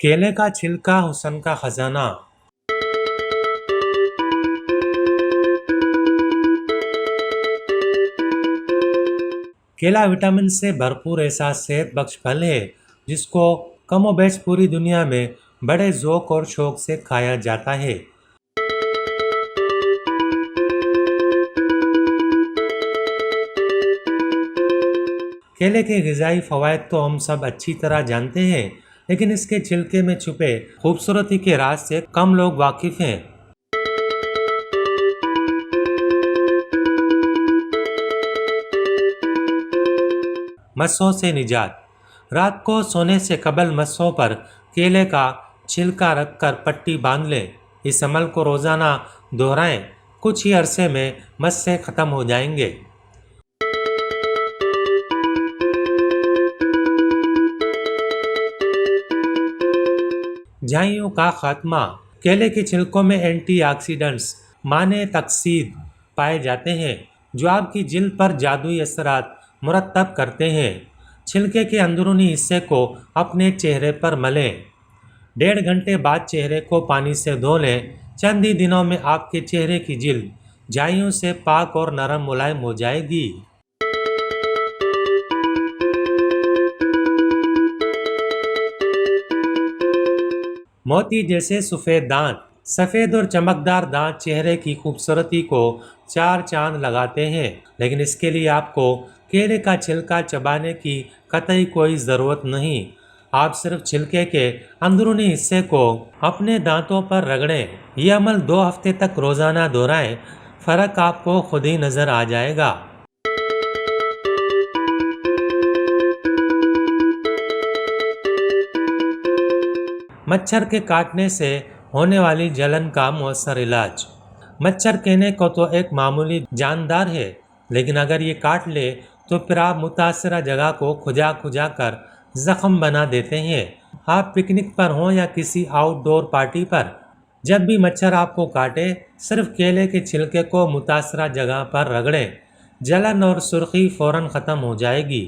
केले का छिलका हुस्न का खजाना। केला विटामिन से भरपूर ऐसा सेहत बख्श फल है जिसको कमोबेश पूरी दुनिया में बड़े ज़ौक़ और शौक से खाया जाता है। केले के ग़िज़ाई फ़वाइद तो हम सब अच्छी तरह जानते हैं, लेकिन इसके छिलके में छुपे खूबसूरती के राज से कम लोग वाकिफ़ हैं। मस्सों से निजात। रात को सोने से कबल मस्सों पर केले का छिलका रखकर पट्टी बांध लें। इस अमल को रोज़ाना दोहराएं। कुछ ही अरसे में मस्से ख़त्म हो जाएंगे। झाइयों का खात्मा। केले के छिलकों में एंटीऑक्सीडेंट्स माने तकसीद पाए जाते हैं जो आपकी जिल्द पर जादुई असरात मुरतब करते हैं। छिलके के अंदरूनी हिस्से को अपने चेहरे पर मलें। 1.5 घंटे बाद चेहरे को पानी से धो लें। चंद ही दिनों में आपके चेहरे की जिल्द झाइयों से पाक और नरम मुलायम हो जाएगी। मोती जैसे सफ़ेद दांत। सफ़ेद और चमकदार दांत चेहरे की खूबसूरती को 4 चांद लगाते हैं, लेकिन इसके लिए आपको केले का छिलका चबाने की कतई कोई ज़रूरत नहीं। आप सिर्फ छिलके के अंदरूनी हिस्से को अपने दांतों पर रगड़ें। यह अमल 2 हफ्ते तक रोज़ाना दोहराएं। फ़र्क आपको खुद ही नज़र आ जाएगा। मच्छर के काटने से होने वाली जलन का मौसर इलाज। मच्छर कहने को तो एक मामूली जानदार है, लेकिन अगर ये काट ले तो फिर आप मुतासरा जगह को खुजा खुजा कर जख्म बना देते हैं। आप पिकनिक पर हों या किसी आउटडोर पार्टी पर, जब भी मच्छर आपको काटे सिर्फ केले के छिलके को मुतासरा जगह पर रगड़ें। जलन और सुर्खी फौरन ख़त्म हो जाएगी।